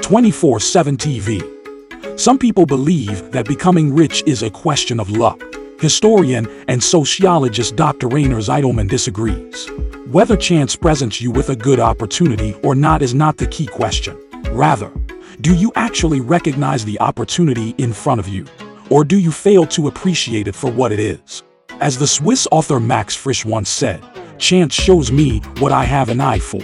24/7 TV. Some people believe that becoming rich is a question of luck. Historian and sociologist Dr. Rainer Zitelmann disagrees. Whether chance presents you with a good opportunity or not is not the key question. Rather, do you actually recognize the opportunity in front of you? Or do you fail to appreciate it for what it is? As the Swiss author Max Frisch once said, "Chance shows me what I have an eye for."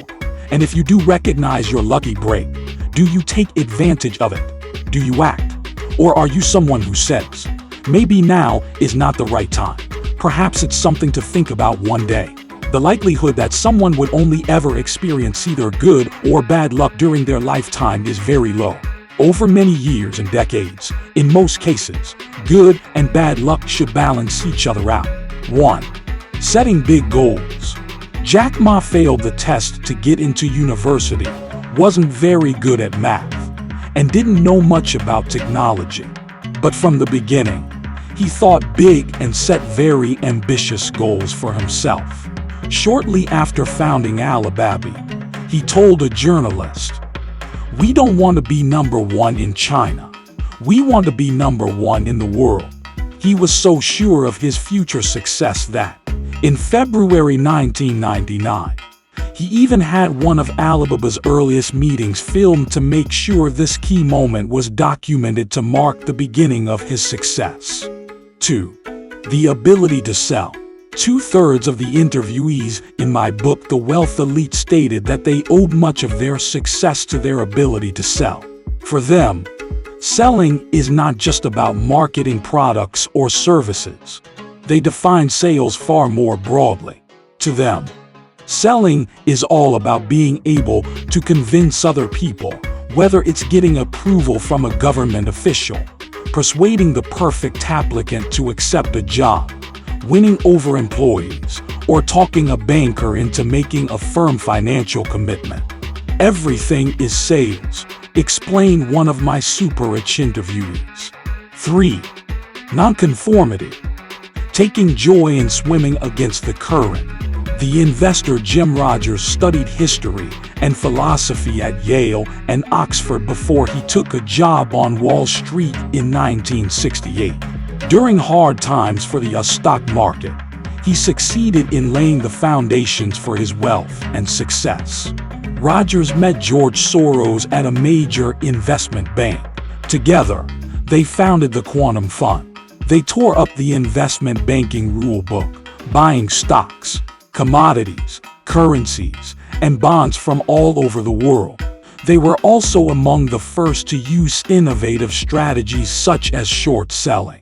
And if you do recognize your lucky break, do you take advantage of it? Do you act? Or are you someone who says, maybe now is not the right time? Perhaps it's something to think about one day. The likelihood that someone would only ever experience either good or bad luck during their lifetime is very low. Over many years and decades, in most cases, good and bad luck should balance each other out. 1. Setting big goals. Jack Ma failed the test to get into university, wasn't very good at math, and didn't know much about technology. But from the beginning, he thought big and set very ambitious goals for himself. Shortly after founding Alibaba, he told a journalist, "We don't want to be number one in China. We want to be number one in the world." He was so sure of his future success that, in February 1999, he even had one of Alibaba's earliest meetings filmed to make sure this key moment was documented to mark the beginning of his success. 2. The ability to sell. 2/3 of the interviewees in my book The Wealth Elite stated that they owed much of their success to their ability to sell. For them, selling is not just about marketing products or services. They define sales far more broadly. To them, selling is all about being able to convince other people, whether it's getting approval from a government official, persuading the perfect applicant to accept a job, winning over employees, or talking a banker into making a firm financial commitment. Everything is sales, explained one of my super-rich interviewees. 3. Nonconformity. Taking joy in swimming against the current. The investor Jim Rogers studied history and philosophy at Yale and Oxford before he took a job on Wall Street in 1968. During hard times for the stock market, he succeeded in laying the foundations for his wealth and success. Rogers met George Soros at a major investment bank. Together, they founded the Quantum Fund. They tore up the investment banking rulebook, buying stocks, commodities, currencies, and bonds from all over the world. They were also among the first to use innovative strategies such as short selling.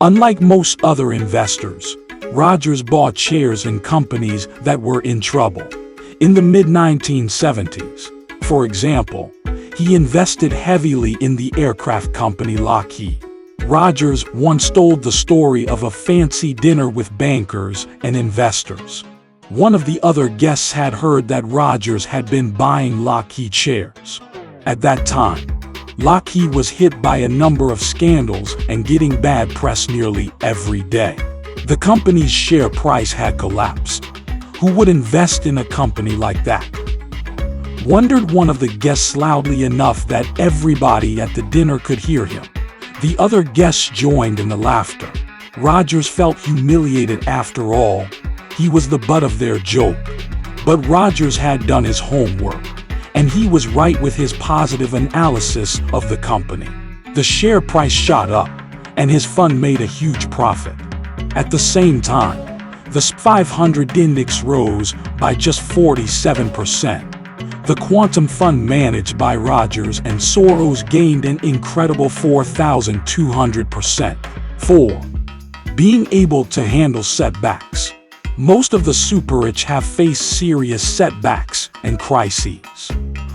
Unlike most other investors, Rogers bought shares in companies that were in trouble. In the mid-1970s, for example, he invested heavily in the aircraft company Lockheed. Rogers once told the story of a fancy dinner with bankers and investors. One of the other guests had heard that Rogers had been buying Lockheed shares. At that time, Lockheed was hit by a number of scandals and getting bad press nearly every day. The company's share price had collapsed. Who would invest in a company like that? Wondered one of the guests loudly enough that everybody at the dinner could hear him. The other guests joined in the laughter. Rogers felt humiliated after all. He was the butt of their joke. But Rogers had done his homework, and he was right with his positive analysis of the company. The share price shot up, and his fund made a huge profit. At the same time, the S&P 500 index rose by just 47%. The Quantum Fund managed by Rogers and Soros gained an incredible 4,200%. 4. Being able to handle setbacks. Most of the super-rich have faced serious setbacks and crises.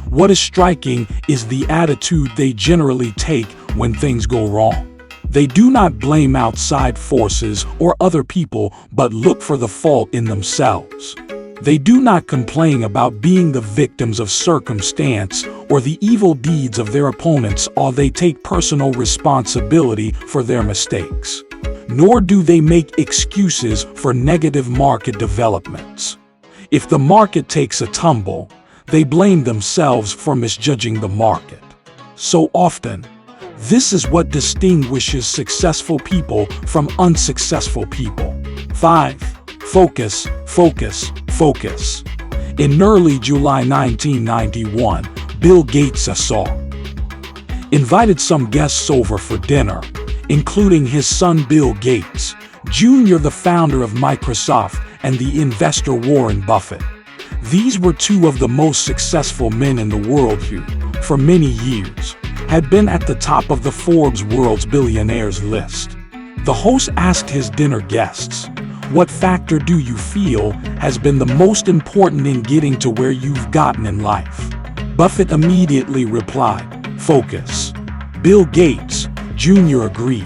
What is striking is the attitude they generally take when things go wrong. They do not blame outside forces or other people, but look for the fault in themselves. They do not complain about being the victims of circumstance or the evil deeds of their opponents, or they take personal responsibility for their mistakes. Nor do they make excuses for negative market developments. If the market takes a tumble, they blame themselves for misjudging the market. So often, this is what distinguishes successful people from unsuccessful people. 5. Focus, focus, focus. In early July 1991, Bill Gates saw invited some guests over for dinner, including his son Bill Gates, Jr., the founder of Microsoft, and the investor Warren Buffett. These were two of the most successful men in the world who, for many years, had been at the top of the Forbes World's Billionaires list. The host asked his dinner guests, "What factor do you feel has been the most important in getting to where you've gotten in life?" Buffett immediately replied, "Focus." Bill Gates, Jr. agreed.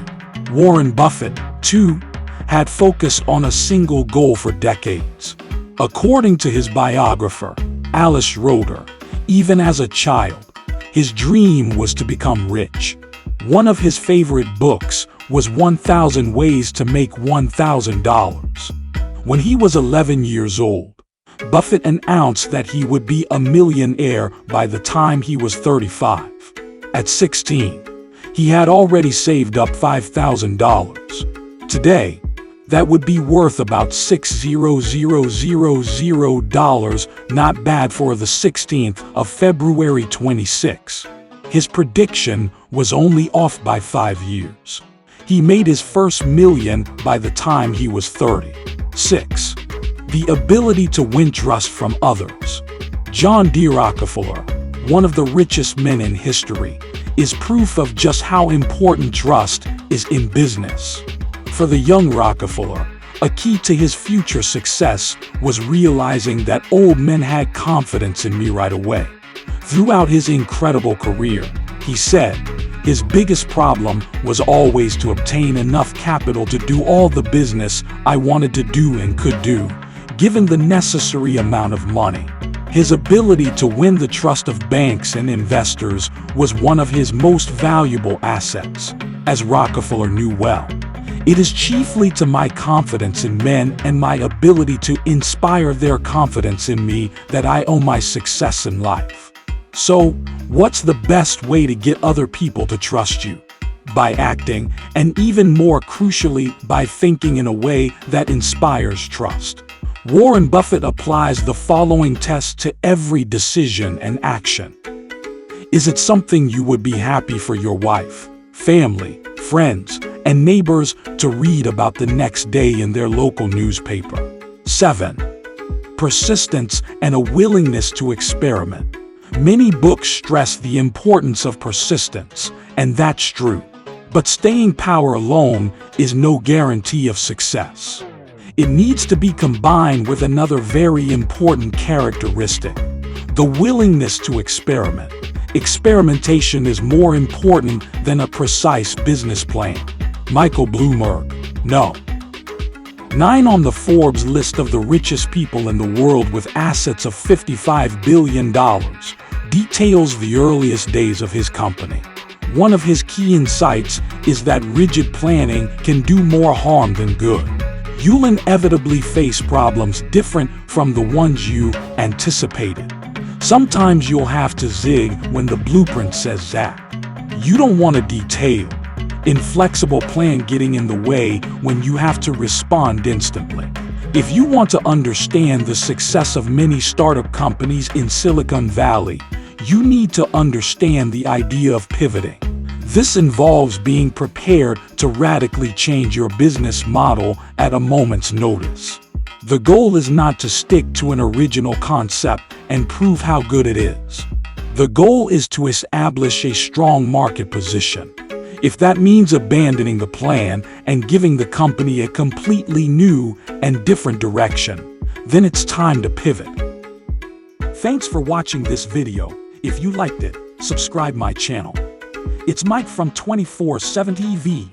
Warren Buffett, too, had focused on a single goal for decades. According to his biographer, Alice Schroeder, even as a child, his dream was to become rich. One of his favorite books was 1,000 Ways to Make $1,000. When he was 11 years old, Buffett announced that he would be a millionaire by the time he was 35. At 16, he had already saved up $5,000. Today, that would be worth about $6,000, not bad for the 16th of February 26. His prediction was only off by 5 years. He made his first million by the time he was 30. 6. The ability to win trust from others. John D. Rockefeller, one of the richest men in history, is proof of just how important trust is in business. For the young Rockefeller, a key to his future success was realizing that old men had confidence in me right away. Throughout his incredible career, he said, his biggest problem was always to obtain enough capital to do all the business I wanted to do and could do, given the necessary amount of money. His ability to win the trust of banks and investors was one of his most valuable assets, as Rockefeller knew well. It is chiefly to my confidence in men and my ability to inspire their confidence in me that I owe my success in life. So, what's the best way to get other people to trust you? By acting, and even more crucially, by thinking in a way that inspires trust. Warren Buffett applies the following test to every decision and action. Is it something you would be happy for your wife, family, friends, and neighbors to read about the next day in their local newspaper? 7. Persistence and a willingness to experiment. Many books stress the importance of persistence, and that's true. But staying power alone is no guarantee of success. It needs to be combined with another very important characteristic: the willingness to experiment. Experimentation is more important than a precise business plan. Michael Bloomberg, no. 9 on the Forbes list of the richest people in the world with assets of $55 billion, details the earliest days of his company. One of his key insights is that rigid planning can do more harm than good. You'll inevitably face problems different from the ones you anticipated. Sometimes you'll have to zig when the blueprint says zag. You don't want a detailed, inflexible plan getting in the way when you have to respond instantly. If you want to understand the success of many startup companies in Silicon Valley, you need to understand the idea of pivoting. This involves being prepared to radically change your business model at a moment's notice. The goal is not to stick to an original concept and prove how good it is. The goal is to establish a strong market position. If that means abandoning the plan and giving the company a completely new and different direction, then it's time to pivot. Thanks for watching this video. If you liked it, subscribe my channel. It's Mike from 24/7 TV.